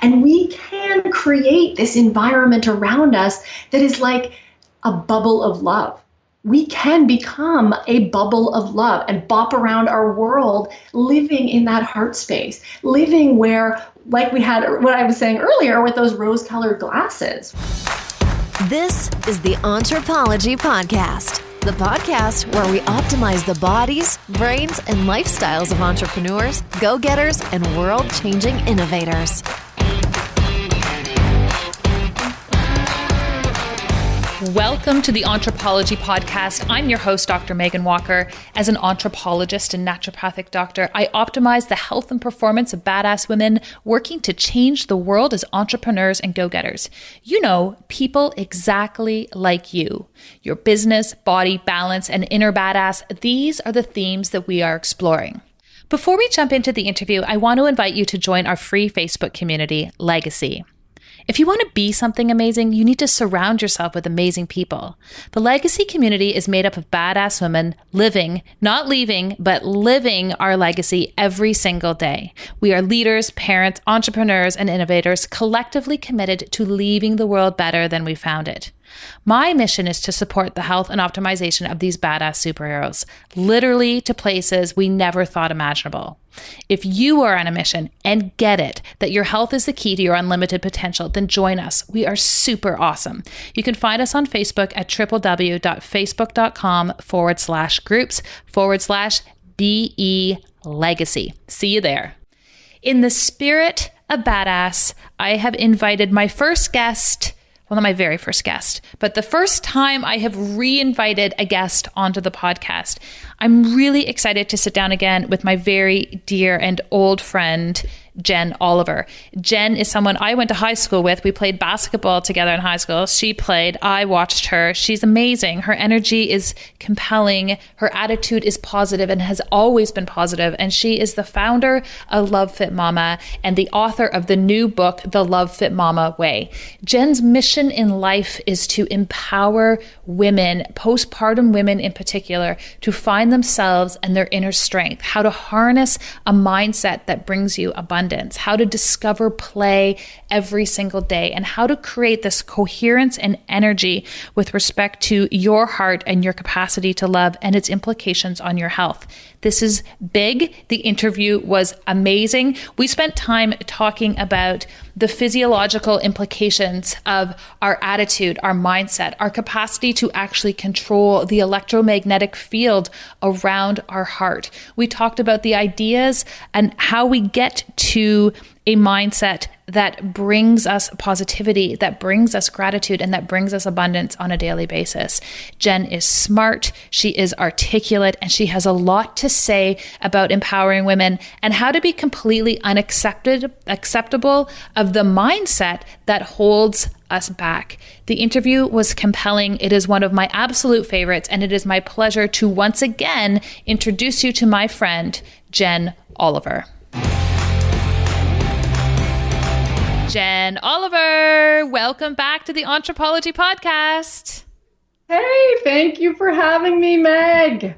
And we can create this environment around us that is like a bubble of love. We can become a bubble of love and bop around our world, living in that heart space, living where, like we had what I was saying earlier with those rose-colored glasses. This is the Anthropology Podcast, the podcast where we optimize the bodies, brains, and lifestyles of entrepreneurs, go-getters, and world-changing innovators. Welcome to the Anthropology Podcast. I'm your host, Dr. Megan Walker. As an anthropologist and naturopathic doctor, I optimize the health and performance of badass women working to change the world as entrepreneurs and go-getters. You know, people exactly like you. Your business, body, balance, and inner badass, these are the themes that we are exploring. Before we jump into the interview, I want to invite you to join our free Facebook community, Legacy. If you want to be something amazing, you need to surround yourself with amazing people. The Legacy community is made up of badass women living, not leaving, but living our legacy every single day. We are leaders, parents, entrepreneurs, and innovators collectively committed to leaving the world better than we found it. My mission is to support the health and optimization of these badass superheroes, literally to places we never thought imaginable. If you are on a mission and get it that your health is the key to your unlimited potential, then join us. We are super awesome. You can find us on Facebook at www.facebook.com/groups/BE Legacy. See you there. In the spirit of badass, I have invited my first guest. Well, not my very first guest, but the first time I have re-invited a guest onto the podcast. I'm really excited to sit down again with my very dear and old friend, Jen Oliver. Jen is someone I went to high school with. We played basketball together in high school. She played. I watched her. She's amazing. Her energy is compelling. Her attitude is positive and has always been positive. And she is the founder of Love Fit Mama and the author of the new book, The Love Fit Mama Way. Jen's mission in life is to empower women, postpartum women in particular, to find themselves and their inner strength, how to harness a mindset that brings you abundance, how to discover play every single day, and how to create this coherence and energy with respect to your heart and your capacity to love and its implications on your health. This is big. The interview was amazing. We spent time talking about the physiological implications of our attitude, our mindset, our capacity to actually control the electromagnetic field around our heart. We talked about the ideas and how we get to a mindset that brings us positivity, that brings us gratitude, and that brings us abundance on a daily basis. Jen is smart, she is articulate, and she has a lot to say about empowering women and how to be completely acceptable of the mindset that holds us back. The interview was compelling. It is one of my absolute favorites, and it is my pleasure to once again introduce you to my friend, Jen Oliver. Jen Oliver, welcome back to the Anthropology Podcast. Hey, thank you for having me, Meg.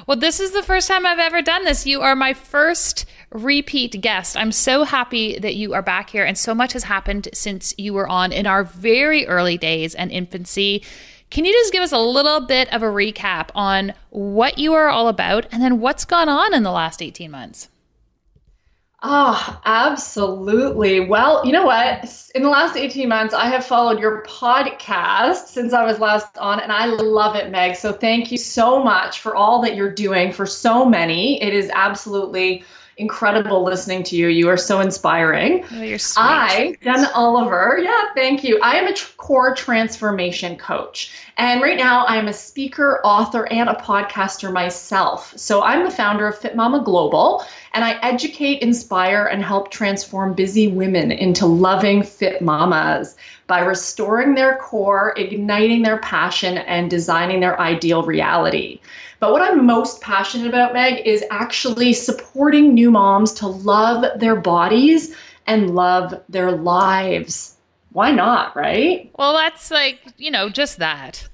Well, this is the first time I've ever done this. You are my first repeat guest. I'm so happy that you are back here, and so much has happened since you were on in our very early days and infancy. Can you just give us a little bit of a recap on what you are all about and then what's gone on in the last 18 months? Oh, absolutely. Well, you know what? In the last 18 months, I have followed your podcast since I was last on, and I love it, Meg. So thank you so much for all that you're doing for so many. It is absolutely incredible listening to you. You are so inspiring. Oh, you're sweet. Jen Oliver, thank you. I am a core transformation coach. And right now I am a speaker, author, and a podcaster myself. So I'm the founder of Fit Mama Global, and I educate, inspire, and help transform busy women into loving fit mamas by restoring their core, igniting their passion, and designing their ideal reality. But what I'm most passionate about, Meg, is actually supporting new moms to love their bodies and love their lives. Why not, right? Well, that's just that.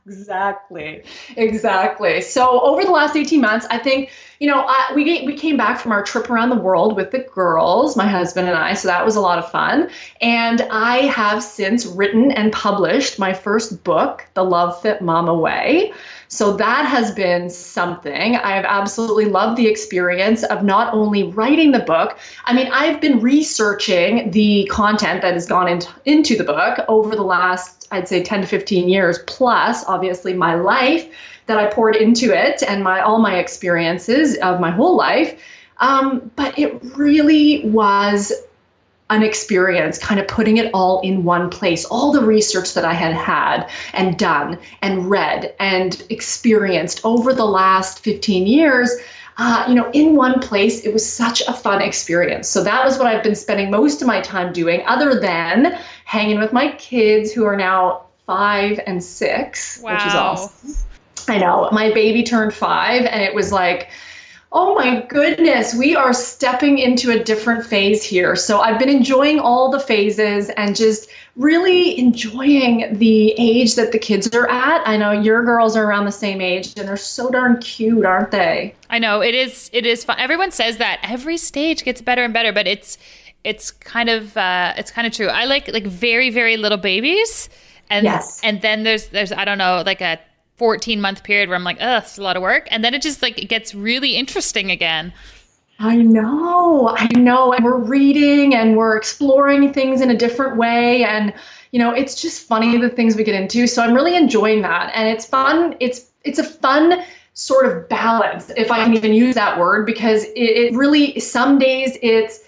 Exactly. Exactly. So over the last 18 months, I think, we came back from our trip around the world with the girls, my husband and I. So that was a lot of fun. And I have since written and published my first book, The Love Fit Mama Way. So that has been something. I have absolutely loved the experience of not only writing the book. I mean, I've been researching the content that has gone into the book over the last, I'd say, 10 to 15 years, plus obviously my life that I poured into it and all my experiences of my whole life. But it really was an experience, kind of putting it all in one place, all the research that I had and done and read and experienced over the last 15 years, in one place. It was such a fun experience. So that was what I've been spending most of my time doing, other than hanging with my kids who are now 5 and 6, Wow. which is awesome. I know, my baby turned 5 and it was like, oh my goodness, we are stepping into a different phase here. So I've been enjoying all the phases and just really enjoying the age that the kids are at. I know your girls are around the same age and they're so darn cute, aren't they? I know it is fun. Everyone says that every stage gets better and better, but it's kind of true. I like very, very little babies. And yes. And then there's I don't know, like a 14-month period where I'm like, ugh, it's a lot of work. And then it just it gets really interesting again. I know. And we're reading and we're exploring things in a different way. And, it's just funny the things we get into. So I'm really enjoying that. And it's fun. It's a fun sort of balance, if I can even use that word, because it really, some days it's,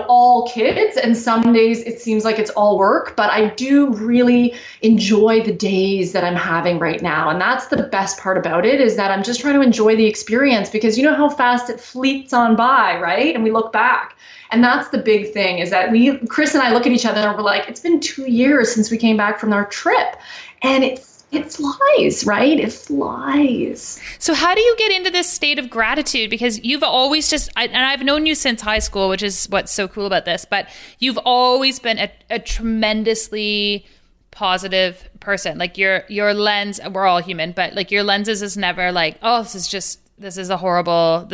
all kids, and some days it seems like it's all work, but I do really enjoy the days that I'm having right now. And that's the best part about it, is that I'm just trying to enjoy the experience, because you know how fast it fleets on by, right? And we look back. And that's the big thing, is that Chris and I look at each other and we're like, it's been 2 years since we came back from our trip. And it flies, right? It flies. So how do you get into this state of gratitude? Because you've always and I've known you since high school, which is what's so cool about this, but you've always been a tremendously positive person. Like your lens, we're all human, but like your lenses is never like, oh, this is a horrible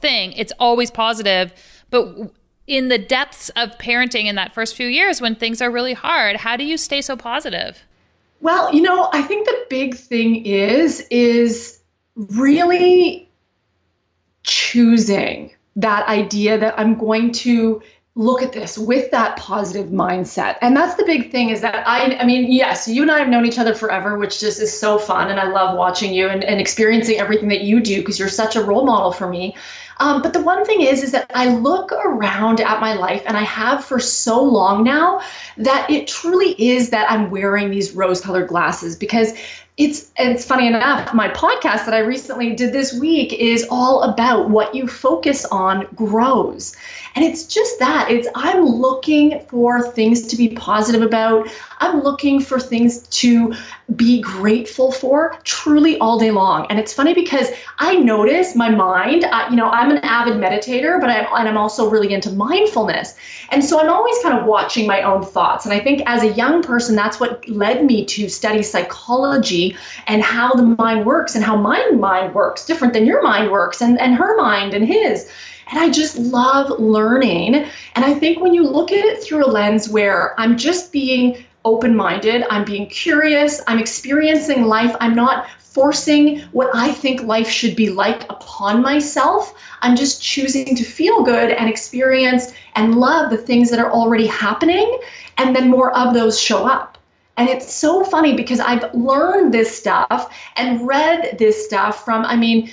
thing. It's always positive. But in the depths of parenting in that first few years, when things are really hard, how do you stay so positive? Well, I think the big thing is really choosing that idea that I'm going to look at this with that positive mindset. And that's the big thing, is that I mean, yes, you and I have known each other forever, which just is so fun. And I love watching you and experiencing everything that you do, because you're such a role model for me. But the one thing is that I look around at my life, and I have for so long now, that it truly is that I'm wearing these rose-colored glasses, because it's funny enough, my podcast that I recently did this week is all about what you focus on grows. And it's just that. I'm looking for things to be positive about. I'm looking for things to be grateful for truly all day long. And it's funny because I notice my mind, I'm an avid meditator, but I'm also really into mindfulness. And so I'm always kind of watching my own thoughts. And I think as a young person, that's what led me to study psychology and how the mind works, and how my mind works different than your mind works, and her mind and his. And I just love learning. And I think when you look at it through a lens where I'm just being open-minded, I'm being curious, I'm experiencing life, I'm not forcing what I think life should be like upon myself. I'm just choosing to feel good and experience and love the things that are already happening, and then more of those show up. And it's so funny because I've learned this stuff and read this stuff from,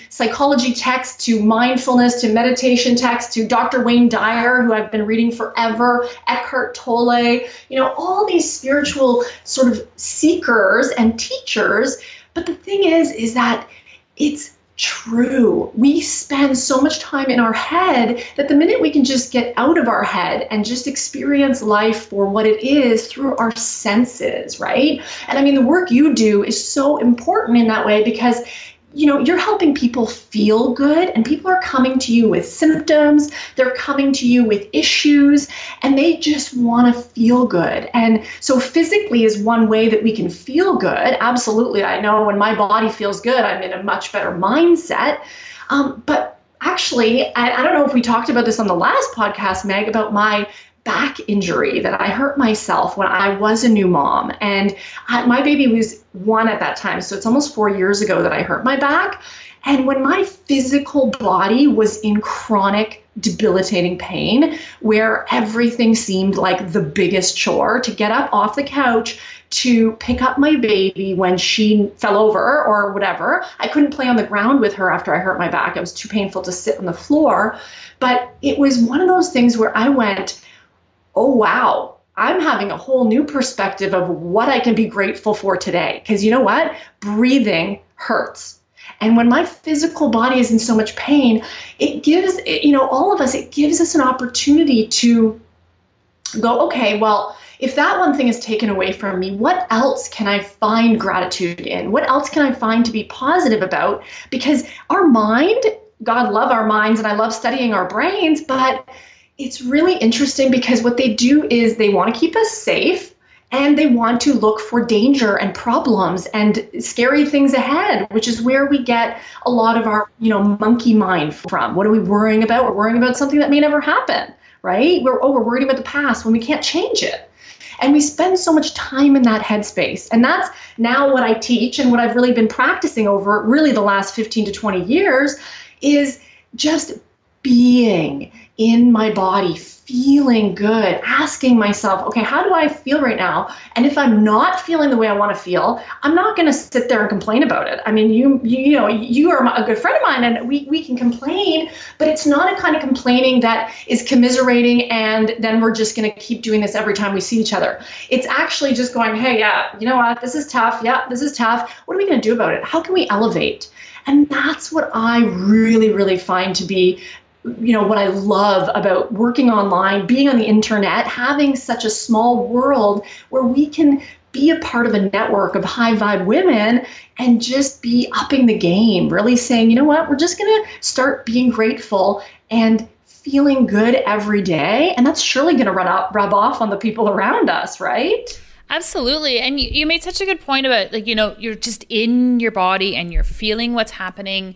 psychology texts to mindfulness to meditation texts to Dr. Wayne Dyer, who I've been reading forever, Eckhart Tolle, all these spiritual sort of seekers and teachers. But the thing is that it's true. We spend so much time in our head that the minute we can just get out of our head and just experience life for what it is through our senses, right? And the work you do is so important in that way, because you're helping people feel good, and people are coming to you with symptoms. They're coming to you with issues, and they just want to feel good. And so physically is one way that we can feel good. Absolutely. I know when my body feels good, I'm in a much better mindset. But actually, I don't know if we talked about this on the last podcast, Meg, about my back injury that I hurt myself when I was a new mom. And my baby was 1 at that time. So it's almost 4 years ago that I hurt my back. And when my physical body was in chronic, debilitating pain, where everything seemed like the biggest chore to get up off the couch to pick up my baby when she fell over or whatever. I couldn't play on the ground with her after I hurt my back. It was too painful to sit on the floor. But it was one of those things where I went, oh, wow, I'm having a whole new perspective of what I can be grateful for today. Because you know what? Breathing hurts. And when my physical body is in so much pain, it gives, all of us, it gives us an opportunity to go, okay, well, if that one thing is taken away from me, what else can I find gratitude in? What else can I find to be positive about? Because our mind, God love our minds, and I love studying our brains, but it's really interesting because what they do is they want to keep us safe, and they want to look for danger and problems and scary things ahead, which is where we get a lot of our, monkey mind from. What are we worrying about? We're worrying about something that may never happen, right? We're worried about the past when we can't change it. And we spend so much time in that headspace. And that's now what I teach, and what I've really been practicing over really the last 15 to 20 years is just being in my body, feeling good, asking myself, okay, how do I feel right now? And if I'm not feeling the way I want to feel, I'm not going to sit there and complain about it. I mean, you are a good friend of mine, and we can complain, but it's not a kind of complaining that is commiserating and then we're just going to keep doing this every time we see each other. It's actually just going, hey, yeah, you know what? This is tough. Yeah, this is tough. What are we going to do about it? How can we elevate? And that's what I really, really find to be what I love about working online, being on the internet, having such a small world where we can be a part of a network of high vibe women and just be upping the game, really saying, you know what, we're just going to start being grateful and feeling good every day. And that's surely going to rub off on the people around us, right? Absolutely. And you made such a good point about, you're just in your body and you're feeling what's happening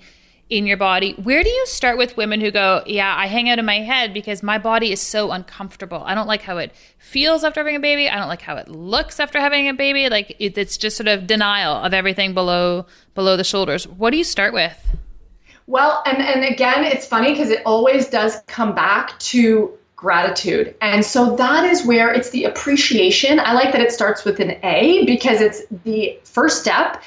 in your body. Where do you start with women who go, yeah, I hang out in my head because my body is so uncomfortable. I don't like how it feels after having a baby. I don't like how it looks after having a baby. Like it's just sort of denial of everything below the shoulders. What do you start with? Well, and again, it's funny because it always does come back to gratitude. And so that is where it's the appreciation. I like that it starts with an A because it's the first step.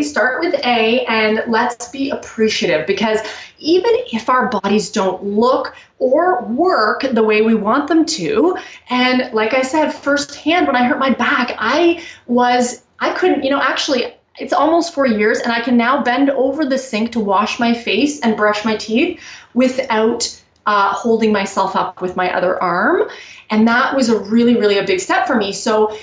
Start with A, and let's be appreciative, because even if our bodies don't look or work the way we want them to, and like I said, firsthand, when I hurt my back, I couldn't, actually, it's almost 4 years, and I can now bend over the sink to wash my face and brush my teeth without holding myself up with my other arm. And that was a really, really a big step for me. So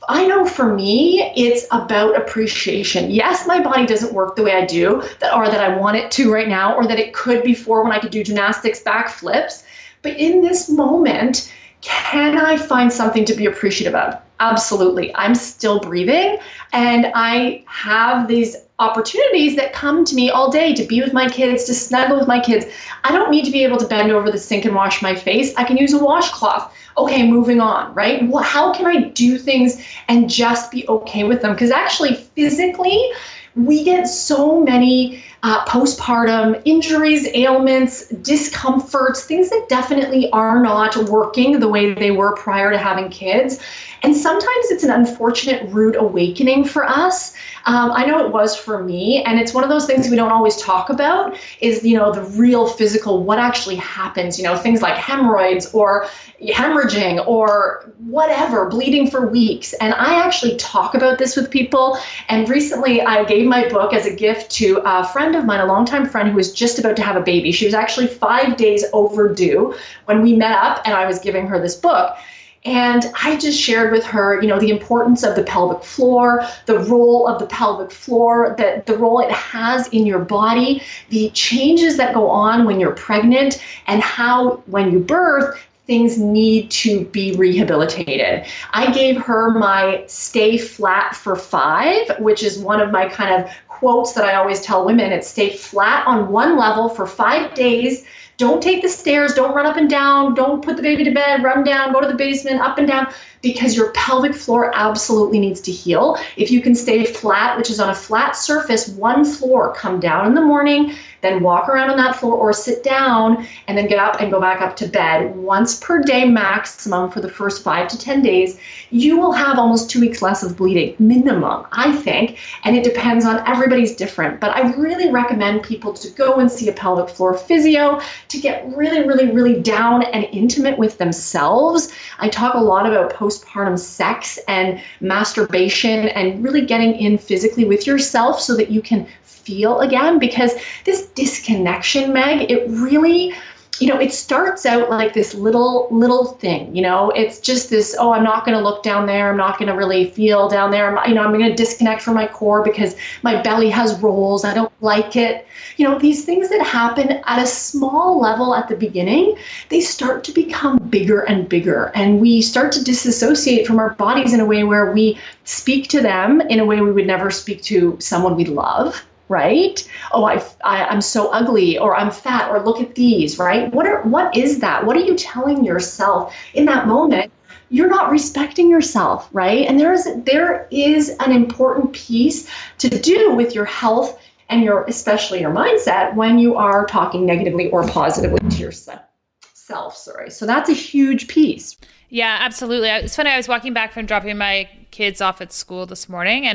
I know for me, it's about appreciation. Yes, my body doesn't work the way I do, that I want it to right now, or that it could before when I could do gymnastics, back flips. But in this moment, can I find something to be appreciative of? Absolutely. I'm still breathing, and I have these opportunities that come to me all day to be with my kids, to snuggle with my kids. I don't need to be able to bend over the sink and wash my face. I can use a washcloth. Okay, moving on, right? Well, how can I do things and just be okay with them? Because actually, physically, we get so many postpartum injuries, ailments, discomforts, things that definitely are not working the way they were prior to having kids. And sometimes it's an unfortunate rude awakening for us. I know it was for me, and it's one of those things we don't always talk about is, the real physical, what actually happens, things like hemorrhoids or hemorrhaging or whatever, bleeding for weeks. And I actually talk about this with people. And recently I gave my book as a gift to a friend of mine, a longtime friend who was just about to have a baby. She was actually 5 days overdue when we met up, and I was giving her this book. And I just shared with her, the importance of the pelvic floor, the role of the pelvic floor, the role it has in your body, the changes that go on when you're pregnant, and how when you birth, things need to be rehabilitated. I gave her my stay flat for 5, which is one of my kind of quotes that I always tell women. It's stay flat on one level for 5 days. Don't take the stairs, don't run up and down, don't put the baby to bed, run down, go to the basement, up and down, because your pelvic floor absolutely needs to heal. If you can stay flat, which is on a flat surface, one floor, come down in the morning, then walk around on that floor or sit down and then get up and go back up to bed once per day maximum for the first 5 to 10 days, you will have almost 2 weeks less of bleeding minimum, I think. And it depends on everybody's different. But I really recommend people to go and see a pelvic floor physio to get really, really, really down and intimate with themselves. I talk a lot about postpartum sex and masturbation and really getting in physically with yourself so that you can feel again, because this disconnection, Meg, it really, it starts out like this little thing, it's just this, oh, I'm not going to look down there. I'm not going to really feel down there. I'm going to disconnect from my core because my belly has rolls. I don't like it. These things that happen at a small level at the beginning, they start to become bigger and bigger. And we start to disassociate from our bodies in a way where we speak to them in a way we would never speak to someone we love. Right? Oh, I'm so ugly, or I'm fat, or look at these, right? What is that? What are you telling yourself in that moment? You're not respecting yourself, right? And there is an important piece to do with your health and especially your mindset when you are talking negatively or positively to yourself. So that's a huge pice. Yeah, absolutely. It's funny. I was walking back from dropping my kids off at school this morning,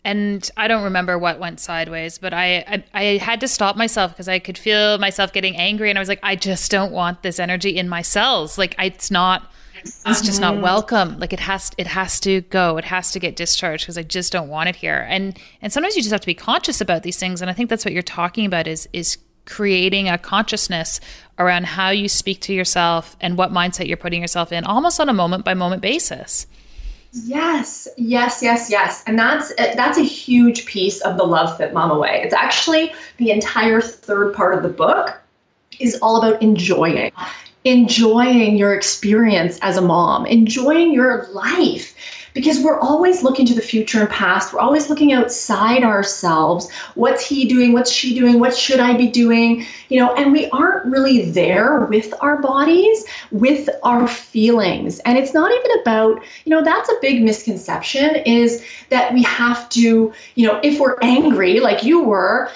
and I don't remember what went sideways, but I had to stop myself because I could feel myself getting angry. And I was like, I just don't want this energy in my cells. Like it's just not welcome. Like it has to go. It has to get discharged because I just don't want it here. And sometimes you just have to be conscious about these things. And I think that's what you're talking about is creating a consciousness around how you speak to yourself and what mindset you're putting yourself in, almost on a moment by moment basis. Yes. And that's a huge piece of the Love Fit Mama way. It's actually the entire third part of the book is all about enjoying your experience as a mom, enjoying your life. Because we're always looking to the future and past. We're always looking outside ourselves. What's he doing? What's she doing? What should I be doing? And we aren't really there with our bodies, with our feelings. And it's not even about, that's a big misconception, is that we have to, if we're angry like you were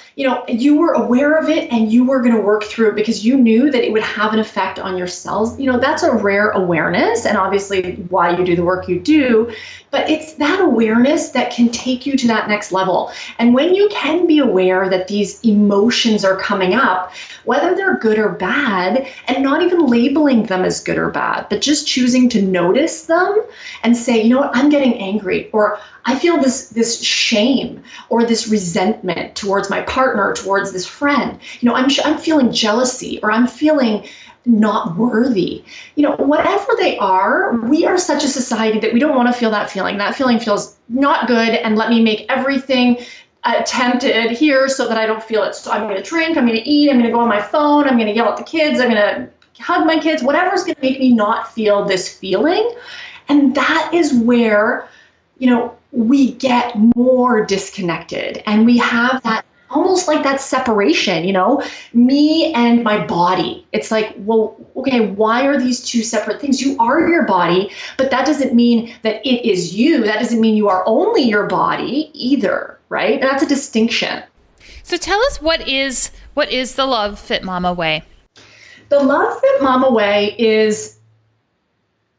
aware of it and you were going to work through it because you knew that it would have an effect on your cells. That's a rare awareness, and obviously why you do the work you do. But it's that awareness that can take you to that next level. And when you can be aware that these emotions are coming up, whether they're good or bad, and not even labeling them as good or bad, but just choosing to notice them and say, I'm getting angry, or I feel this shame or this resentment towards my partner, towards this friend. I'm feeling jealousy, or I'm feeling not worthy. Whatever they are, we are such a society that we don't want to feel that feeling. That feeling feels not good, and let me make everything attempted here so that I don't feel it. So I'm going to drink, I'm going to eat, I'm going to go on my phone, I'm going to yell at the kids, I'm going to hug my kids, whatever's going to make me not feel this feeling. And that is where, we get more disconnected, and we have that almost like that separation, me and my body. It's like, well, okay, why are these two separate things? You are your body, but that doesn't mean that it is you. That doesn't mean you are only your body either, right? That's a distinction. So tell us, what is the Love Fit Mama way? The Love Fit Mama way is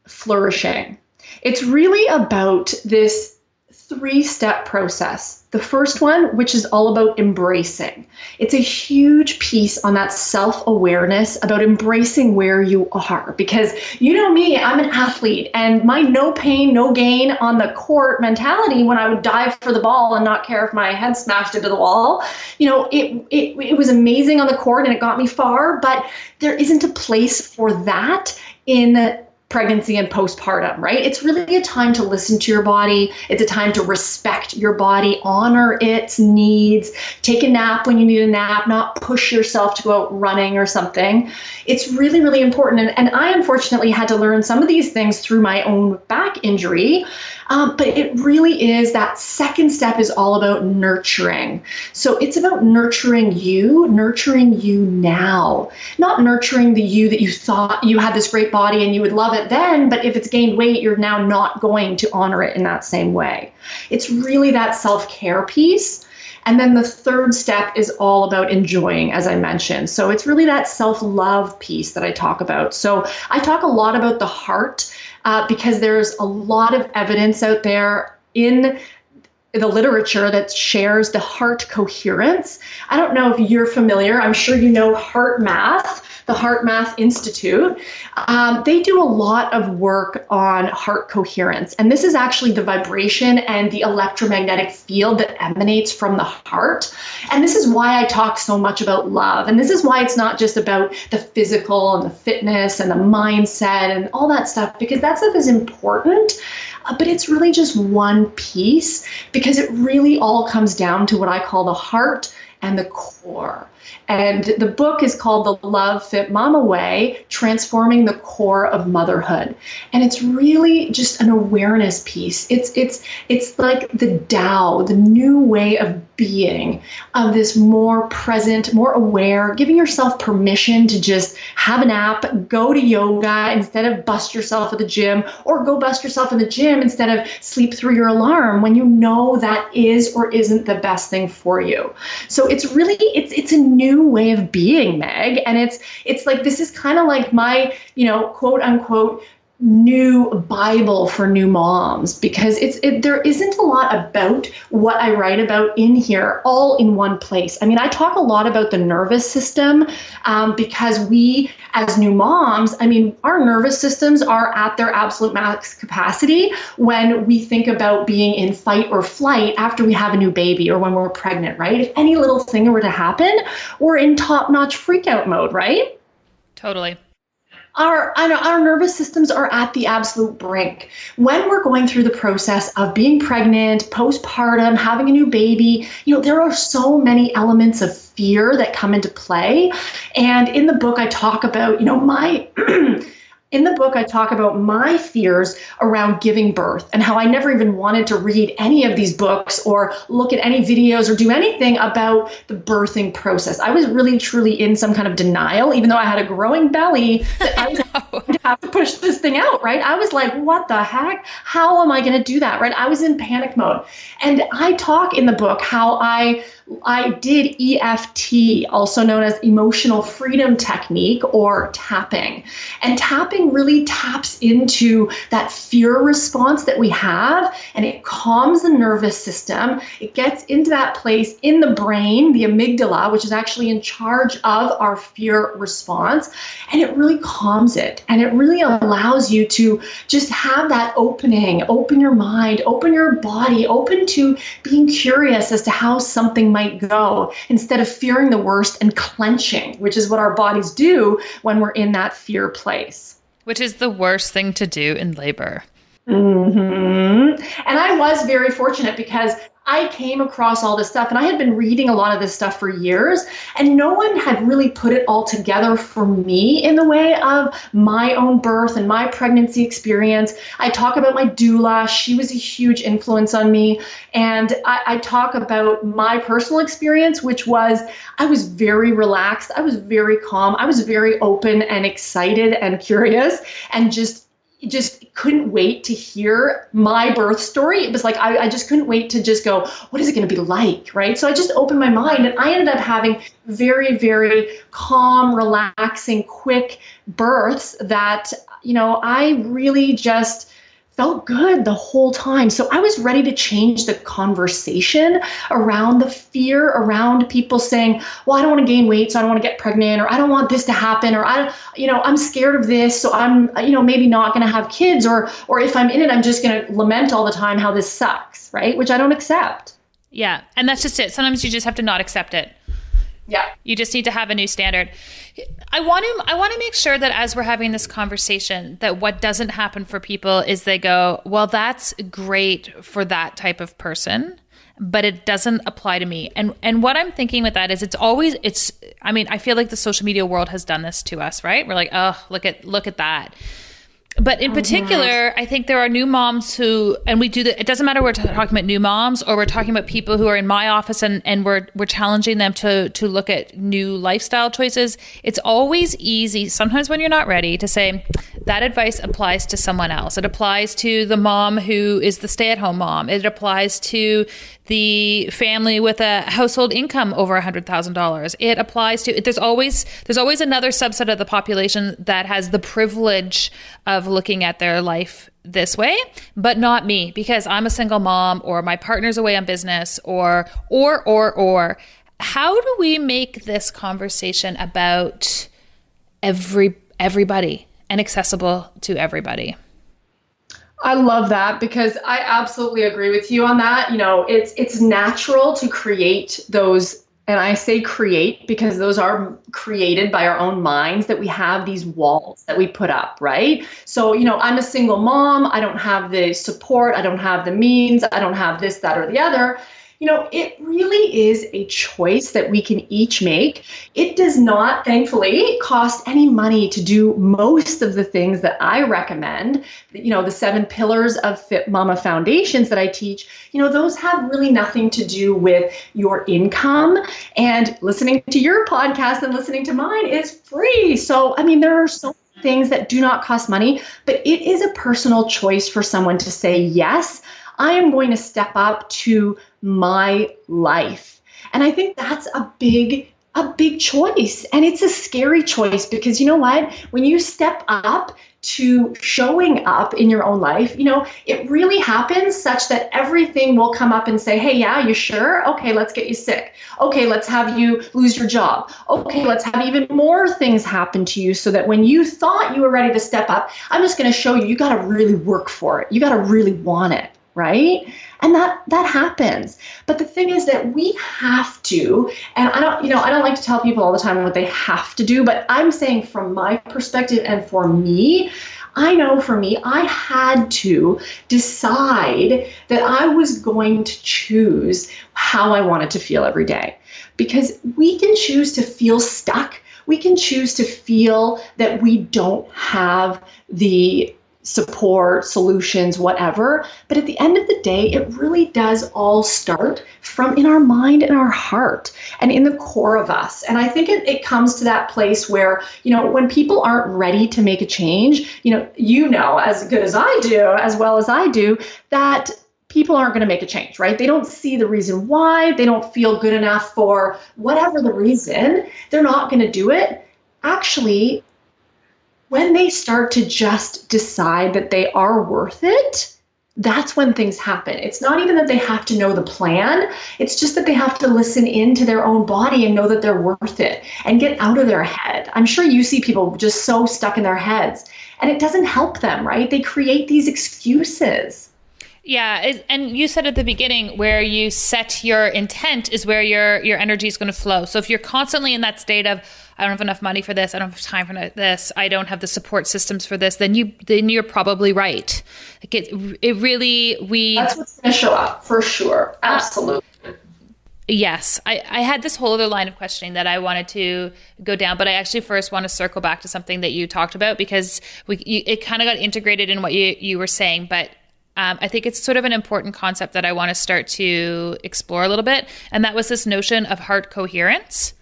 flourishing. It's really about this 3-step process. The first one, which is all about embracing. It's a huge piece on that self-awareness about embracing where you are. Because me, I'm an athlete, and my no pain, no gain on the court mentality when I would dive for the ball and not care if my head smashed into the wall, it was amazing on the court and it got me far, but there isn't a place for that in pregnancy and postpartum, right? It's really a time to listen to your body. It's a time to respect your body, honor its needs, take a nap when you need a nap, not push yourself to go out running or something. It's really, really important. And I unfortunately had to learn some of these things through my own back injury. But it really is, that second step is all about nurturing. So it's about nurturing you now, not nurturing the you that you thought you had this great body and you would love it then, but if it's gained weight, you're now not going to honor it in that same way. It's really that self-care piece. And then the third step is all about enjoying, as I mentioned. So it's really that self-love piece that I talk about. So I talk a lot about the heart because there's a lot of evidence out there in the literature that shares the heart coherence. I don't know if you're familiar. I'm sure you know HeartMath, the HeartMath Institute. They do a lot of work on heart coherence. And this is actually the vibration and the electromagnetic field that emanates from the heart. And this is why I talk so much about love. And this is why it's not just about the physical and the fitness and the mindset and all that stuff, because that stuff is important. But it's really just one piece, because it really all comes down to what I call the heart and the core. And the book is called The Love Fit Mama Way, Transforming the Core of Motherhood. And it's really just an awareness piece. It's like the Tao, the new way of being, of this more present, more aware, giving yourself permission to just have a nap, go to yoga instead of bust yourself at the gym, or go bust yourself in the gym instead of sleep through your alarm when you know that is or isn't the best thing for you. So it's really, it's a new way of being, Meg. And it's like, this is kind of like my, quote unquote, new Bible for new moms, because there isn't a lot about what I write about in here all in one place. I mean, I talk a lot about the nervous system because we, as new moms, I mean, our nervous systems are at their absolute max capacity when we think about being in fight or flight after we have a new baby or when we're pregnant, right? If any little thing were to happen, we're in top-notch freak out mode, right? Totally. Our nervous systems are at the absolute brink. When we're going through the process of being pregnant, postpartum, having a new baby, there are so many elements of fear that come into play. And in the book, I talk about, my fears around giving birth and how I never even wanted to read any of these books or look at any videos or do anything about the birthing process. I was really, truly in some kind of denial, even though I had a growing belly, that I was going to have to push this thing out, right? I was like, what the heck? How am I going to do that, right? I was in panic mode. And I talk in the book how I did EFT, also known as emotional freedom technique, or tapping. And tapping really taps into that fear response that we have, and it calms the nervous system. It gets into that place in the brain, the amygdala, which is actually in charge of our fear response, and it really calms it. And it really allows you to just have that opening, open your mind, open your body, open to being curious as to how something might go, instead of fearing the worst and clenching, which is what our bodies do when we're in that fear place. Which is the worst thing to do in labor. Mm-hmm. And I was very fortunate because I came across all this stuff, and I had been reading a lot of this stuff for years, and no one had really put it all together for me in the way of my own birth and my pregnancy experience. I talk about my doula. She was a huge influence on me. And I talk about my personal experience, which was I was very relaxed. I was very calm. I was very open and excited and curious, and just couldn't wait to hear my birth story. It was like, I just couldn't wait to just go, what is it going to be like, right? So I just opened my mind, and I ended up having very, very calm, relaxing, quick births that, I really just felt good the whole time. So I was ready to change the conversation around the fear, around people saying, well, I don't want to gain weight, so I don't want to get pregnant, or I don't want this to happen, or I'm scared of this, so I'm, maybe not going to have kids, or if I'm in it, I'm just going to lament all the time how this sucks, right? Which I don't accept. Yeah. And that's just it. Sometimes you just have to not accept it. Yeah. You just need to have a new standard. I want to make sure that as we're having this conversation, that what doesn't happen for people is they go, well, that's great for that type of person, but it doesn't apply to me. And what I'm thinking with that is I feel like the social media world has done this to us, right? We're like, oh, look at that. But in particular, I think there are new moms who, and we do that. It doesn't matter we're talking about new moms or we're talking about people who are in my office and we're challenging them to look at new lifestyle choices. It's always easy, sometimes when you're not ready, to say that advice applies to someone else. It applies to the mom who is the stay-at-home mom. It applies to the family with a household income over $100,000. It applies to, there's always another subset of the population that has the privilege of looking at their life this way, but not me, because I'm a single mom or my partner's away on business or. How do we make this conversation about everybody and accessible to everybody? I love that, because I absolutely agree with you on that. It's natural to create those, and I say create because those are created by our own minds, that we have these walls that we put up, right? So, I'm a single mom. I don't have the support. I don't have the means. I don't have this, that, or the other. It really is a choice that we can each make. It does not, thankfully, cost any money to do most of the things that I recommend. The 7 pillars of Fit Mama Foundations that I teach, those have really nothing to do with your income. And listening to your podcast and listening to mine is free. So, there are so many things that do not cost money, but it is a personal choice for someone to say, yes, I am going to step up to my life. And I think that's a big choice. And it's a scary choice, because you know what? When you step up to showing up in your own life, it really happens such that everything will come up and say, hey, yeah, you sure? Okay, let's get you sick. Okay, let's have you lose your job. Okay, let's have even more things happen to you, so that when you thought you were ready to step up, I'm just going to show you got to really work for it. You got to really want it. Right? And that happens. But the thing is that we have to, and I don't like to tell people all the time what they have to do, but I'm saying from my perspective and for me, I know for me, I had to decide that I was going to choose how I wanted to feel every day. Because we can choose to feel stuck. We can choose to feel that we don't have the support, solutions, whatever. But at the end of the day, it really does all start from in our mind and our heart and in the core of us. And I think it comes to that place where, when people aren't ready to make a change, as good as I do, as well as I do, that people aren't going to make a change, right? They don't see the reason why. They don't feel good enough for whatever the reason. They're not going to do it. Actually, when they start to just decide that they are worth it, that's when things happen. It's not even that they have to know the plan. It's just that they have to listen into their own body and know that they're worth it and get out of their head. I'm sure you see people just so stuck in their heads, and it doesn't help them, right? They create these excuses. Yeah, and you said at the beginning, where you set your intent is where your energy is going to flow. So if you're constantly in that state of, I don't have enough money for this, I don't have time for this, I don't have the support systems for this, then you're probably right. Like that's what's going to show up for sure. Absolutely. Yes, I had this whole other line of questioning that I wanted to go down, but I actually first want to circle back to something that you talked about, because it kind of got integrated in what you were saying, but I think it's sort of an important concept that I want to start to explore a little bit. And that was this notion of heart coherence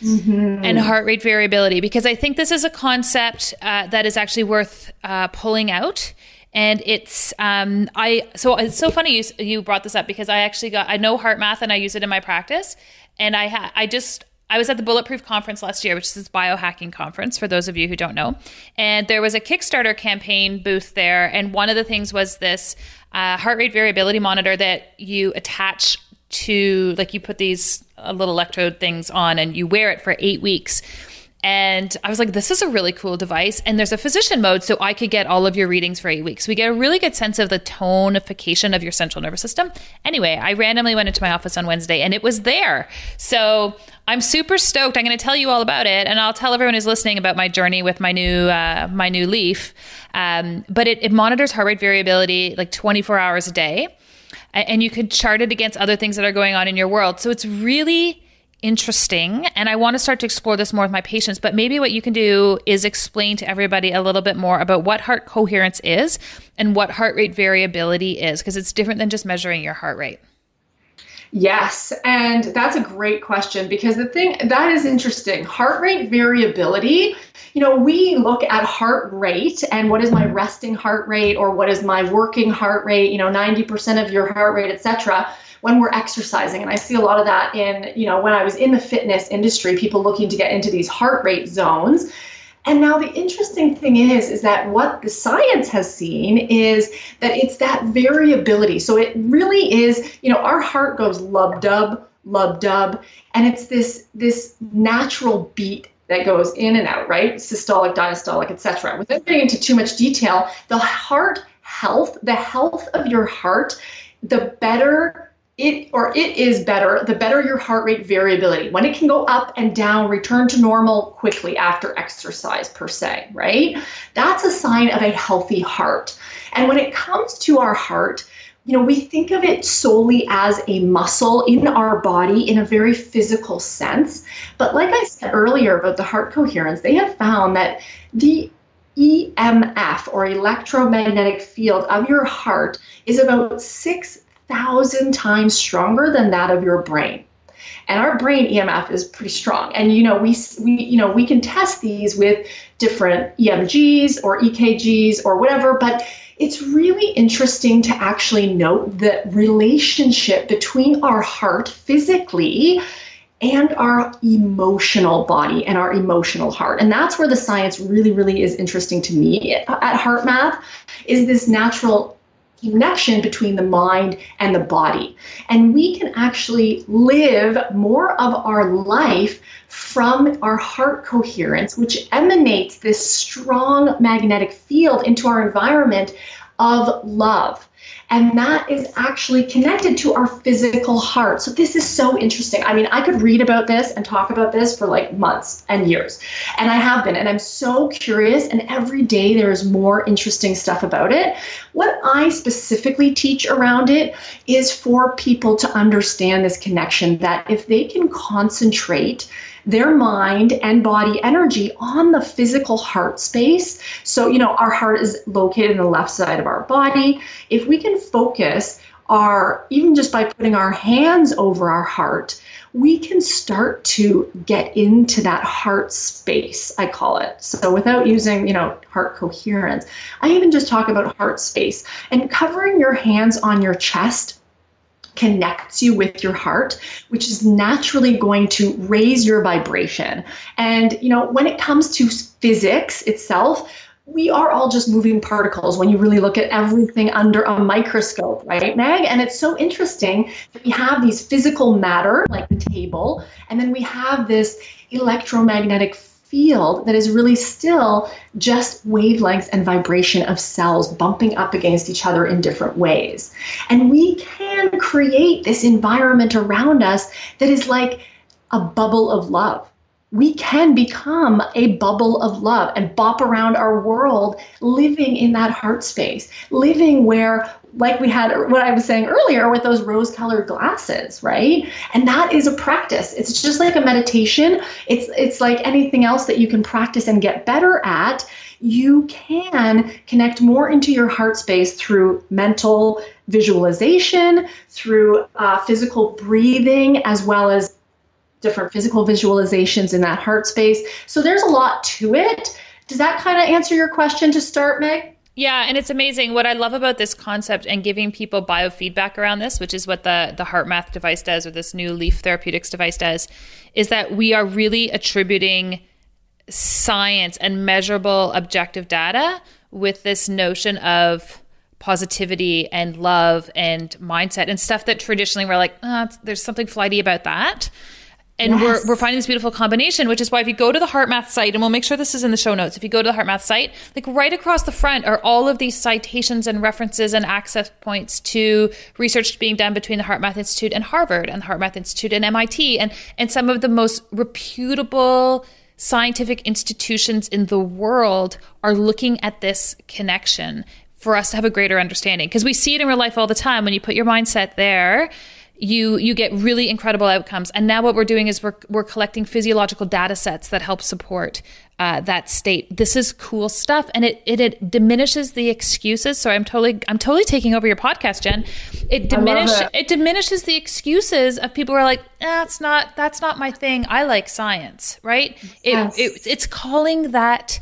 and heart rate variability, because I think this is a concept that is actually worth pulling out. And it's it's so funny you brought this up, because I know heart math and I use it in my practice. And I was at the Bulletproof conference last year, which is this biohacking conference, for those of you who don't know. And there was a Kickstarter campaign booth there. And one of the things was this heart rate variability monitor that you attach to, like, you put these little electrode things on and you wear it for 8 weeks. And I was like, this is a really cool device. And there's a physician mode, so I could get all of your readings for 8 weeks. We get a really good sense of the tonification of your central nervous system. Anyway, I randomly went into my office on Wednesday and it was there. So I'm super stoked. I'm going to tell you all about it, and I'll tell everyone who's listening about my journey with my new Leaf. But it monitors heart rate variability like 24 hours a day, and you could chart it against other things that are going on in your world. So it's really interesting, and I want to start to explore this more with my patients. But maybe what you can do is explain to everybody a little bit more about what heart coherence is and what heart rate variability is, because it's different than just measuring your heart rate. Yes, and that's a great question, because the thing that is interesting, heart rate variability, we look at heart rate and what is my resting heart rate or what is my working heart rate, 90% of your heart rate, etc., when we're exercising. And I see a lot of that in, when I was in the fitness industry, people looking to get into these heart rate zones. And now the interesting thing is that what the science has seen is that it's that variability. So it really is, our heart goes lub-dub, and it's this natural beat that goes in and out, right? Systolic, diastolic, etc. Without getting into too much detail, the health of your heart, the better it is better, the better your heart rate variability. When it can go up and down, return to normal quickly after exercise per se, right? That's a sign of a healthy heart. And when it comes to our heart, we think of it solely as a muscle in our body in a very physical sense. But like I said earlier about the heart coherence, they have found that the EMF, or electromagnetic field of your heart, is about 6,000 times stronger than that of your brain. And our brain EMF is pretty strong. And we can test these with different EMGs or EKGs or whatever, but it's really interesting to actually note the relationship between our heart physically and our emotional body and our emotional heart. And that's where the science really, really is interesting to me at HeartMath, is this natural connection between the mind and the body. And we can actually live more of our life from our heart coherence, which emanates this strong magnetic field into our environment of love. And that is actually connected to our physical heart. So this is so interesting. I mean, I could read about this and talk about this for like months and years. And I have been, and I'm so curious. And every day there is more interesting stuff about it. What I specifically teach around it is for people to understand this connection, that if they can concentrate their mind and body energy on the physical heart space. So, our heart is located in the left side of our body. If we can focus even just by putting our hands over our heart, we can start to get into that heart space, I call it. So without using, heart coherence, I even just talk about heart space. And covering your hands on your chest connects you with your heart, which is naturally going to raise your vibration. And, when it comes to physics itself, we are all just moving particles when you really look at everything under a microscope, right, Meg? And it's so interesting that we have these physical matter, like the table, and then we have this electromagnetic field that is really still just wavelengths and vibration of cells bumping up against each other in different ways. And we can create this environment around us that is like a bubble of love. We can become a bubble of love and bop around our world, living in that heart space, living where, like we had what I was saying earlier with those rose-colored glasses, right? And that is a practice. It's just like a meditation. It's like anything else that you can practice and get better at. You can connect more into your heart space through mental visualization, through physical breathing, as well as different physical visualizations in that heart space. So there's a lot to it. Does that kind of answer your question to start, Meg? Yeah, and it's amazing. What I love about this concept and giving people biofeedback around this, which is what the HeartMath device does, or this new Leaf Therapeutics device does, is that we are really attributing science and measurable objective data with this notion of positivity and love and mindset and stuff that traditionally we're like, there's something flighty about that. And we're finding this beautiful combination, which is why if you go to the HeartMath site, and we'll make sure this is in the show notes, if you go to the HeartMath site, like right across the front are all of these citations and references and access points to research being done between the HeartMath Institute and Harvard, and the HeartMath Institute and MIT, and some of the most reputable scientific institutions in the world are looking at this connection for us to have a greater understanding. Because we see it in real life all the time. When you put your mindset there, you get really incredible outcomes. And now what we're doing is we're collecting physiological data sets that help support that state. This is cool stuff, and it diminishes the excuses. So I'm totally taking over your podcast, Jen. It diminishes the excuses of people who are like, that's not my thing. I like science, right? Yes. It's calling that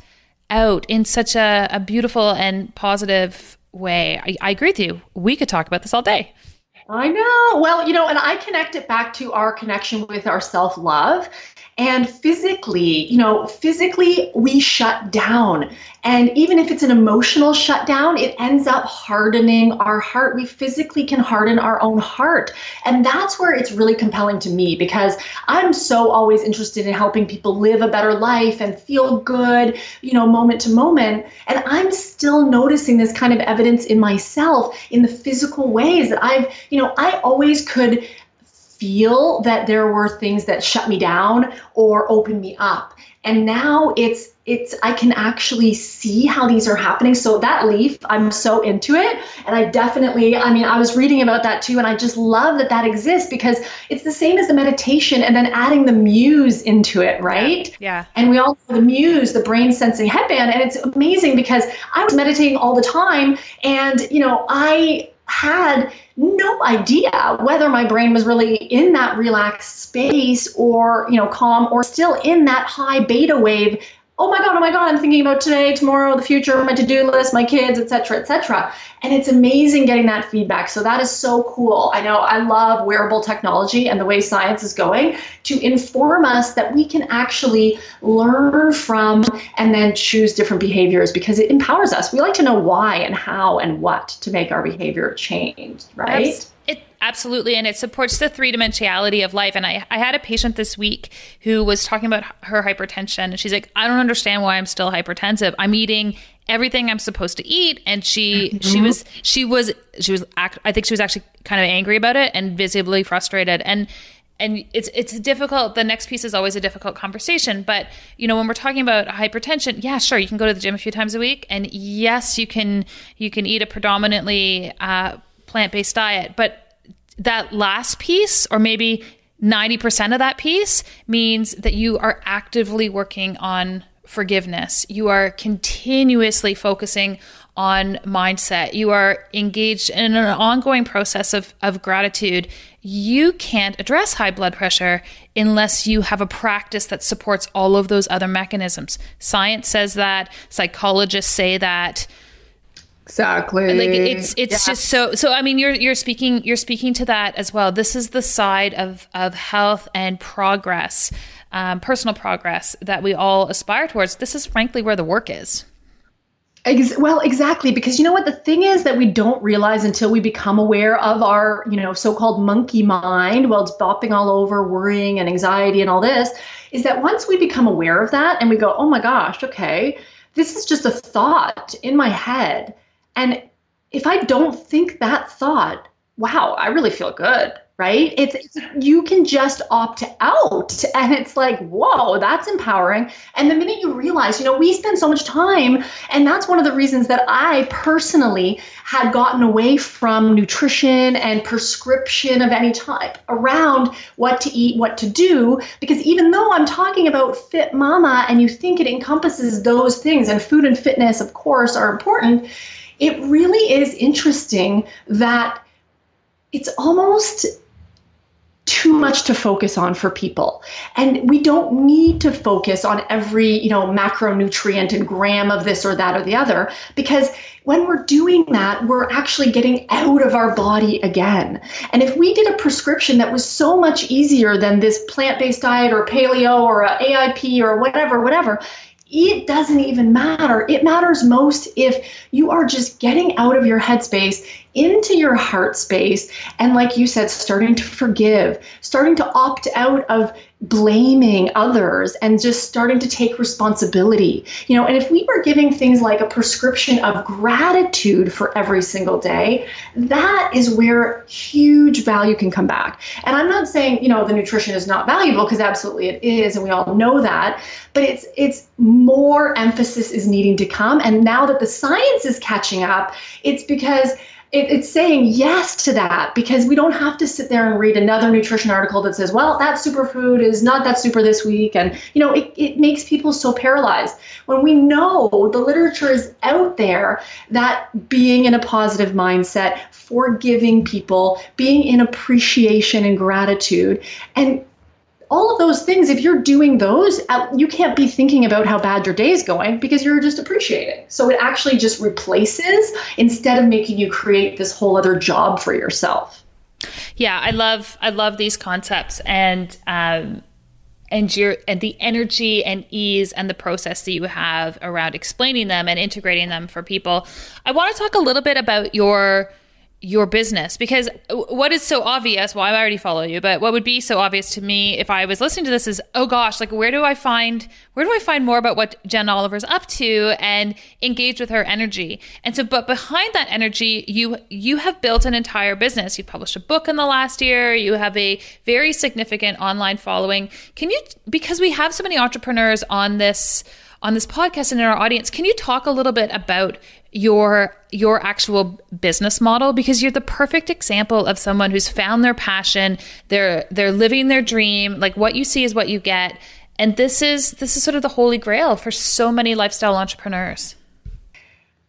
out in such a beautiful and positive way. I agree with you. We could talk about this all day. I know. Well, and I connect it back to our connection with our self-love. And physically we shut down. And even if it's an emotional shutdown, it ends up hardening our heart. We physically can harden our own heart. And that's where it's really compelling to me, because I'm so always interested in helping people live a better life and feel good, moment to moment. And I'm still noticing this kind of evidence in myself in the physical ways that I always could feel that there were things that shut me down or opened me up. And now I can actually see how these are happening. So that leaf, I'm so into it. And I was reading about that too. And I just love that exists, because it's the same as the meditation and then adding the Muse into it, right? Yeah. And we all have the Muse, the brain sensing headband. And it's amazing because I was meditating all the time. And, I had no idea whether my brain was really in that relaxed space or, calm, or still in that high beta wave. Oh my God, I'm thinking about today, tomorrow, the future, my to-do list, my kids, et cetera, et cetera. And it's amazing getting that feedback. So that is so cool. I know I love wearable technology and the way science is going to inform us that we can actually learn from and then choose different behaviors, because it empowers us. We like to know why and how and what to make our behavior change, right? Absolutely. And it supports the three-dimensionality of life. And I had a patient this week who was talking about her hypertension. And she's like, I don't understand why I'm still hypertensive. I'm eating everything I'm supposed to eat. And she was I think she was actually kind of angry about it and visibly frustrated. And it's difficult. The next piece is always a difficult conversation. But, when we're talking about hypertension, yeah, sure, you can go to the gym a few times a week. And yes, you can eat a predominantly plant-based diet. But that last piece, or maybe 90% of that piece, means that you are actively working on forgiveness. You are continuously focusing on mindset. You are engaged in an ongoing process of gratitude. You can't address high blood pressure unless you have a practice that supports all of those other mechanisms. Science says that, psychologists say that. Exactly. Like it's just so I mean, you're speaking to that as well. This is the side of health and progress, personal progress that we all aspire towards. This is frankly where the work is. Well, exactly. Because you know what? The thing is that we don't realize until we become aware of our, so-called monkey mind while it's bopping all over, worrying and anxiety and all this, is that once we become aware of that and we go, oh my gosh, okay, this is just a thought in my head. And if I don't think that thought, wow, I really feel good, right? It's you can just opt out, and it's like, whoa, that's empowering. And the minute you realize, we spend so much time, and that's one of the reasons that I personally had gotten away from nutrition and prescription of any type around what to eat, what to do, because even though I'm talking about Fit Mama and you think it encompasses those things, and food and fitness, of course, are important, it really is interesting that it's almost too much to focus on for people. And we don't need to focus on every, macronutrient and gram of this or that or the other, because when we're doing that, we're actually getting out of our body again. And if we did a prescription that was so much easier than this plant-based diet or paleo or a AIP or whatever, it doesn't even matter. It matters most if you are just getting out of your headspace into your heart space. And like you said, starting to forgive, starting to opt out of blaming others and just starting to take responsibility. And if we were giving things like a prescription of gratitude for every single day, that is where huge value can come back. And I'm not saying, the nutrition is not valuable, because absolutely it is, and we all know that, but it's more emphasis is needing to come. And now that the science is catching up, it's because it's saying yes to that, because we don't have to sit there and read another nutrition article that says, well, that superfood is not that super this week. And, it makes people so paralyzed when we know the literature is out there that being in a positive mindset, forgiving people, being in appreciation and gratitude, and all of those things, if you're doing those, you can't be thinking about how bad your day is going, because you're just appreciating. So it actually just replaces, instead of making you create this whole other job for yourself. Yeah, I love these concepts, and the energy and ease and the process that you have around explaining them and integrating them for people. I want to talk a little bit about your business, because what is so obvious, well, I already follow you, but what would be so obvious to me if I was listening to this is, oh gosh, like where do I find more about what Jen Oliver's up to and engage with her energy? And so, but behind that energy, you have built an entire business. You've published a book in the last year. You have a very significant online following. Can you, because we have so many entrepreneurs on this podcast and in our audience, can you talk a little bit about your actual business model? Because you're the perfect example of someone who's found their passion. They're living their dream. Like, what you see is what you get. And this is sort of the holy grail for so many lifestyle entrepreneurs.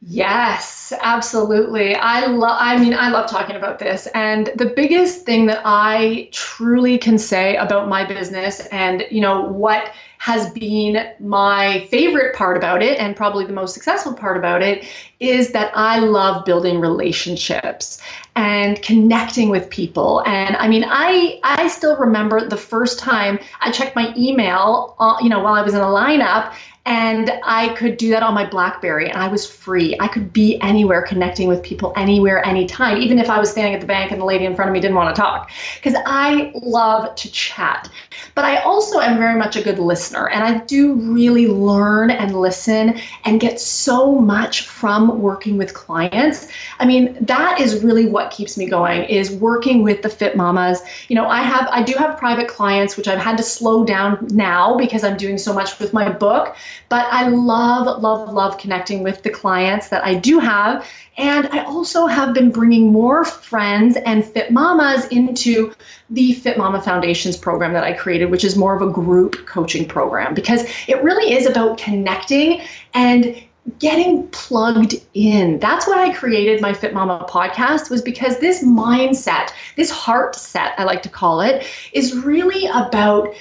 Yes, absolutely. I love talking about this. And the biggest thing that I truly can say about my business, and what has been my favorite part about it, and probably the most successful part about it, is that I love building relationships and connecting with people. And I still remember the first time I checked my email, while I was in a lineup, and I could do that on my BlackBerry, and I was free. I could be anywhere, connecting with people anywhere, anytime, even if I was standing at the bank and the lady in front of me didn't want to talk, because I love to chat. But I also am very much a good listener, and I do really learn and listen and get so much from working with clients. That is really what keeps me going, is working with the Fit Mamas. I do have private clients, which I've had to slow down now because I'm doing so much with my book. But I love, love, love connecting with the clients that I do have. And I also have been bringing more friends and Fit Mamas into the Fit Mama Foundations program that I created, which is more of a group coaching program, because it really is about connecting and getting plugged in. That's why I created my Fit Mama podcast, was because this mindset, this heart set, I like to call it, is really about,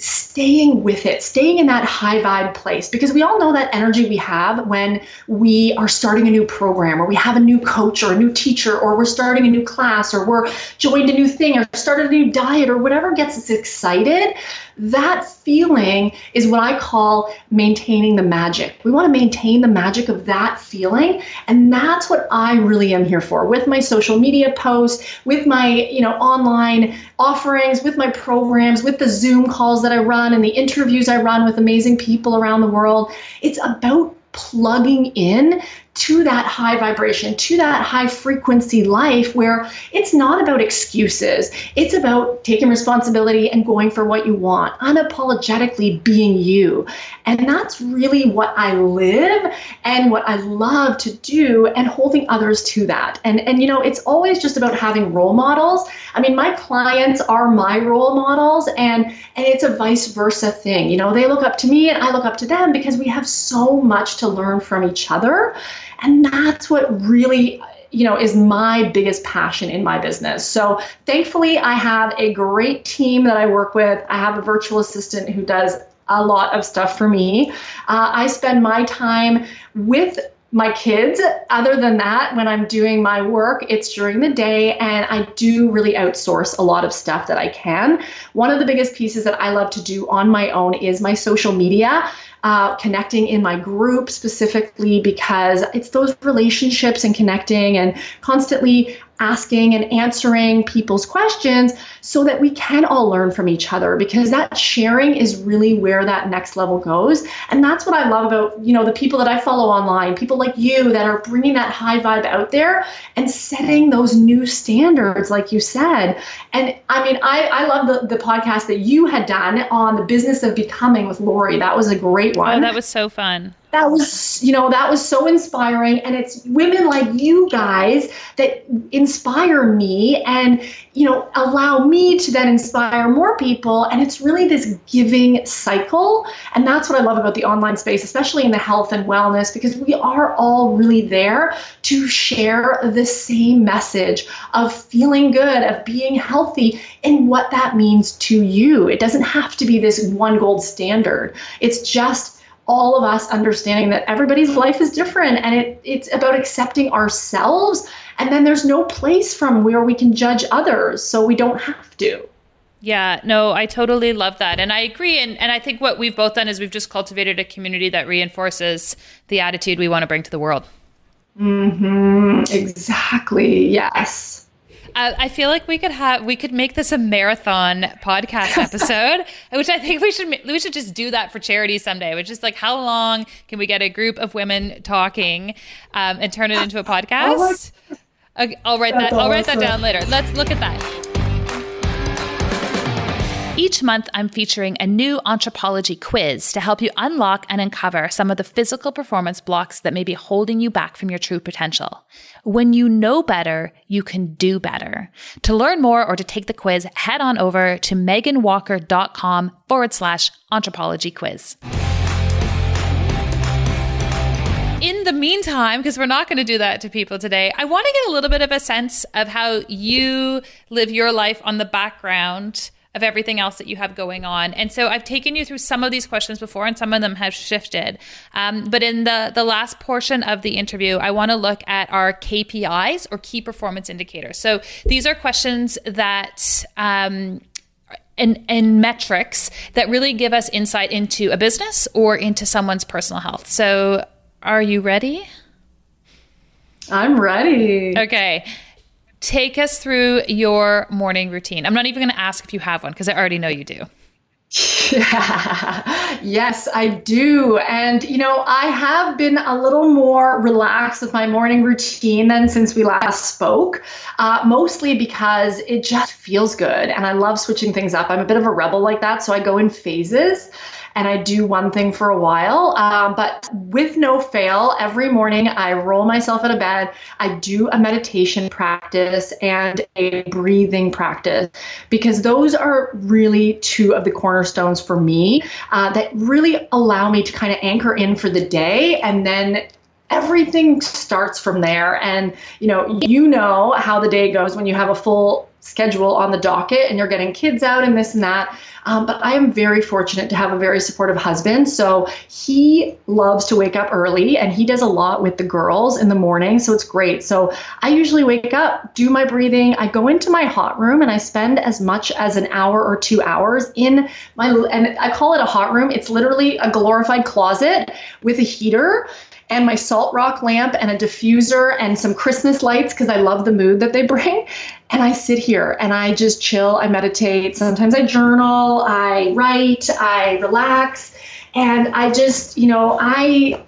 staying with it, staying in that high vibe place, because we all know that energy we have when we are starting a new program, or we have a new coach or a new teacher, or we're starting a new class, or we're joined a new thing, or started a new diet, or whatever gets us excited. That feeling is what I call maintaining the magic. We want to maintain the magic of that feeling. And that's what I really am here for, with my social media posts, with my, online offerings, with my programs, with the Zoom calls that I run and the interviews I run with amazing people around the world. It's about plugging in to that high vibration, to that high frequency life where it's not about excuses. It's about taking responsibility and going for what you want, unapologetically being you. And that's really what I live and what I love to do, and holding others to that. And it's always just about having role models. My clients are my role models, and it's a vice versa thing. They look up to me and I look up to them, because we have so much to learn from each other. And that's what really, is my biggest passion in my business. So thankfully, I have a great team that I work with. I have a virtual assistant who does a lot of stuff for me. I spend my time with my kids. Other than that, when I'm doing my work, it's during the day, and I do really outsource a lot of stuff that I can. One of the biggest pieces that I love to do on my own is my social media. connecting in my group specifically, because it's those relationships and connecting and constantly asking and answering people's questions so that we can all learn from each other, because that sharing is really where that next level goes. And that's what I love about, the people that I follow online, people like you that are bringing that high vibe out there and setting those new standards, like you said. And I mean, I love the podcast that you had done on the business of becoming with Lori. That was a great one. Oh, that was so fun. That was so inspiring. And it's women like you guys that inspire me and, allow me to then inspire more people. And it's really this giving cycle. And that's what I love about the online space, especially in the health and wellness, because we are all really there to share the same message of feeling good, of being healthy, and what that means to you. It doesn't have to be this one gold standard. It's just all of us understanding that everybody's life is different, and it's about accepting ourselves. And then there's no place from where we can judge others, so we don't have to. Yeah, no, I totally love that. And I agree. And I think what we've both done is we've just cultivated a community that reinforces the attitude we want to bring to the world. Exactly. Yes. I feel like we could make this a marathon podcast episode, which I think we should just do that for charity someday, which is like, how long can we get a group of women talking and turn it into a podcast? Okay, I'll write that down later. Let's look at that. Each month, I'm featuring a new Anthropologie quiz to help you unlock and uncover some of the physical performance blocks that may be holding you back from your true potential. When you know better, you can do better. To learn more or to take the quiz, head on over to meganwalker.com/Anthropologie quiz. In the meantime, because we're not going to do that to people today, I want to get a little bit of a sense of how you live your life on the background of everything else that you have going on. And so I've taken you through some of these questions before, and some of them have shifted. But in the last portion of the interview, I want to look at our KPIs, or key performance indicators. So these are questions that and metrics that really give us insight into a business or into someone's personal health. So are you ready? I'm ready. Okay. Take us through your morning routine. I'm not even going to ask if you have one, because I already know you do. Yes, I do. And, I have been a little more relaxed with my morning routine than since we last spoke, mostly because it just feels good. And I love switching things up. I'm a bit of a rebel like that. So I go in phases. And I do one thing for a while, but with no fail, every morning I roll myself out of bed. I do a meditation practice and a breathing practice, because those are really two of the cornerstones for me that really allow me to kind of anchor in for the day, and then everything starts from there. And, you know how the day goes when you have a full schedule on the docket and you're getting kids out and this and that. But I am very fortunate to have a very supportive husband. So he loves to wake up early, and he does a lot with the girls in the morning. So it's great. So I usually wake up, do my breathing. I go into my hot room and I spend as much as an hour or 2 hours in and I call it a hot room. It's literally a glorified closet with a heater and my salt rock lamp and a diffuser and some Christmas lights, because I love the mood that they bring. And I sit here and I just chill. I meditate. Sometimes I journal, I write, I relax. And I just, I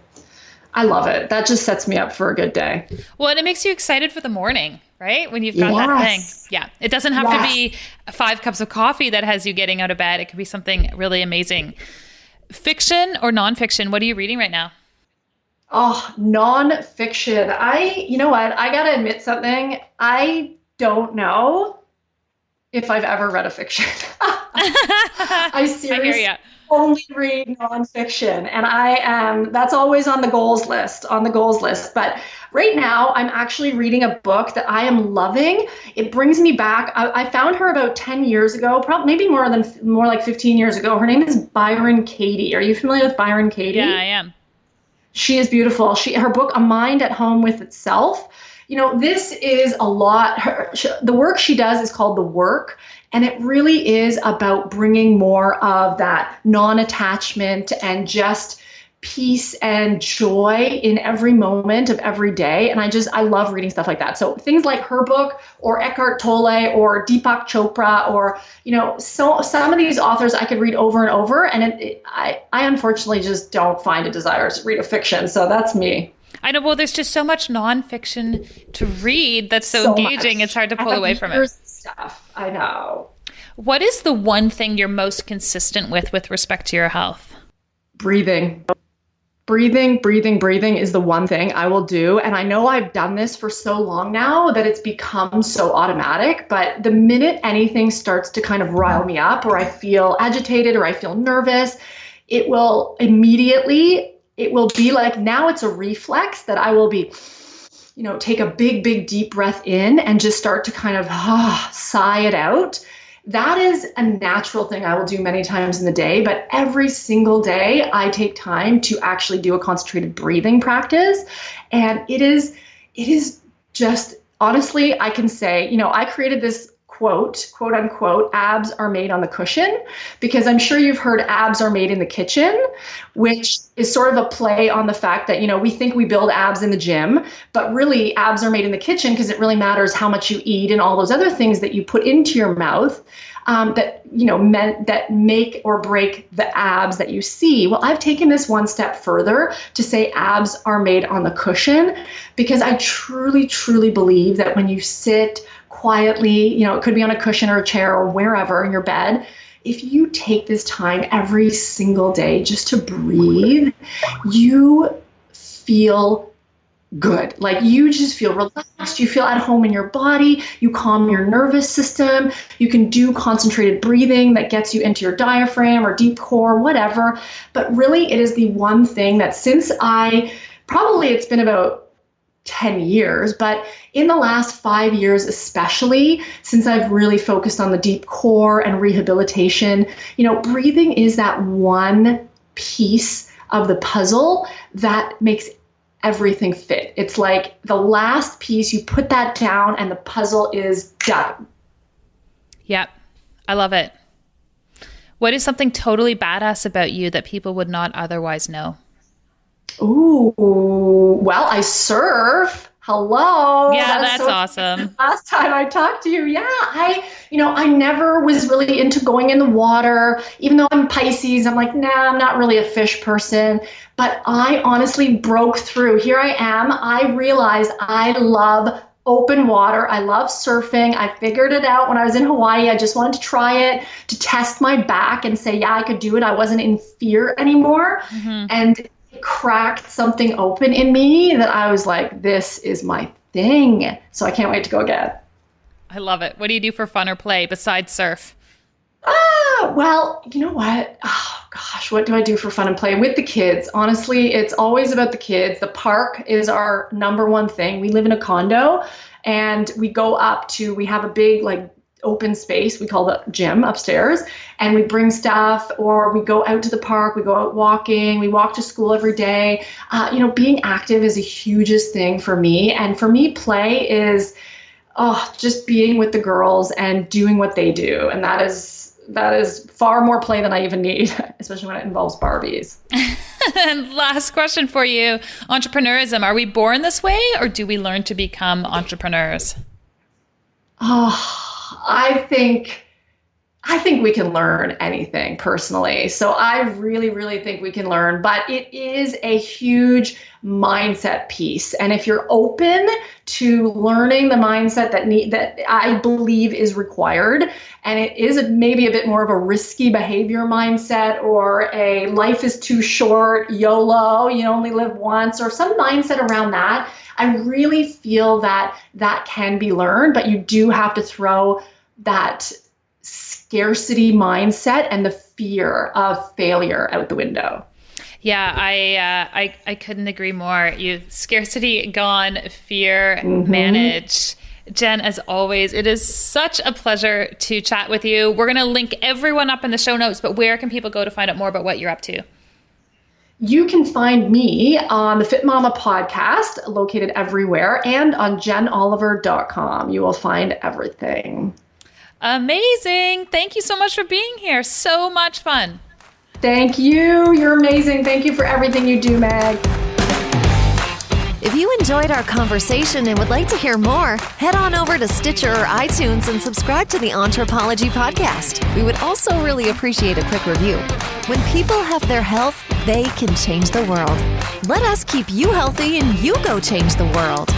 love it. That just sets me up for a good day. Well, and it makes you excited for the morning, right? When you've got that thing. Yeah. It doesn't have to be 5 cups of coffee that has you getting out of bed. It could be something really amazing. Fiction or nonfiction? What are you reading right now? Oh, nonfiction. You know what? I got to admit something. I don't know if I've ever read a fiction. I seriously only read nonfiction. And that's always on the goals list. But right now, I'm actually reading a book that I am loving. It brings me back. I found her about 10 years ago, probably maybe more like 15 years ago. Her name is Byron Katie. Are you familiar with Byron Katie? Yeah, I am. She is beautiful. Her book, A Mind at Home with Itself, this is a lot. The work she does is called The Work. And it really is about bringing more of that non-attachment and just peace and joy in every moment of every day. And I love reading stuff like that. So things like her book or Eckhart Tolle or Deepak Chopra or, so some of these authors I could read over and over. And I unfortunately just don't find a desire to read a fiction. So that's me. I know. Well, there's just so much nonfiction to read that's so engaging. Much. It's hard to pull away from it. Stuff. I know. What is the one thing you're most consistent with respect to your health? Breathing is the one thing I will do. And I know I've done this for so long now that it's become so automatic. But the minute anything starts to kind of rile me up, or I feel agitated, or I feel nervous, it will be like, now it's a reflex that I will be, take a big, deep breath in and just start to kind of sigh it out. That is a natural thing I will do many times in the day, but every single day I take time to actually do a concentrated breathing practice. And it is just, honestly, I can say, I created this quote unquote, abs are made on the cushion, because I'm sure you've heard abs are made in the kitchen, which is sort of a play on the fact that, we think we build abs in the gym, but really abs are made in the kitchen because it really matters how much you eat and all those other things that you put into your mouth that make or break the abs that you see. Well, I've taken this one step further to say abs are made on the cushion, because I truly, truly believe that when you sit quietly, it could be on a cushion or a chair or wherever in your bed, if you take this time every single day just to breathe, you feel good. Like, you just feel relaxed. You feel at home in your body. You calm your nervous system. You can do concentrated breathing that gets you into your diaphragm or deep core, whatever. But really, it is the one thing that it's been about 10 years, but in the last 5 years, especially since I've really focused on the deep core and rehabilitation, breathing is that one piece of the puzzle that makes everything fit. It's like the last piece, you put that down and the puzzle is done. Yep. I love it. What is something totally badass about you that people would not otherwise know? Ooh, well, I surf. Hello. Yeah, that's awesome. Last time I talked to you, I never was really into going in the water. Even though I'm Pisces, I'm like, nah, I'm not really a fish person. But I honestly broke through. Here I am. I realized I love open water. I love surfing. I figured it out when I was in Hawaii. I just wanted to try it to test my back and say, yeah, I could do it. I wasn't in fear anymore. Mm-hmm. And it cracked something open in me that I was like, this is my thing. So I can't wait to go again. I love it. What do you do for fun or play besides surf? Well, you know what? Oh, gosh, what do I do for fun and play? With the kids, honestly, it's always about the kids. The park is our number one thing. We live in a condo, and we have a big, open space we call the gym upstairs, and we bring stuff, or we go out to the park, we go out walking, we walk to school every day. Being active is a hugest thing for me. And for me, play is just being with the girls and doing what they do. And that is far more play than I even need, especially when it involves Barbies. And last question for you, entrepreneurism. Are we born this way, or do we learn to become entrepreneurs? I think we can learn anything personally. So I really, really think we can learn, but it is a huge mindset piece. And if you're open to learning the mindset that I believe is required, and it is maybe a bit more of a risky behavior mindset, or a life is too short, YOLO, you only live once, or some mindset around that, I really feel that can be learned, but you do have to throw that scarcity mindset and the fear of failure out the window. Yeah, I couldn't agree more. Scarcity gone, fear managed. Jen, as always, it is such a pleasure to chat with you. We're going to link everyone up in the show notes, but where can people go to find out more about what you're up to? You can find me on the Fit Mama podcast, located everywhere, and on jenoliver.com. You will find everything. Amazing. Thank you so much for being here. So much fun. Thank you. You're amazing. Thank you for everything you do, Meg. If you enjoyed our conversation and would like to hear more, head on over to Stitcher or iTunes and subscribe to the Anthropology Podcast. We would also really appreciate a quick review. When people have their health, they can change the world. Let us keep you healthy and you go change the world.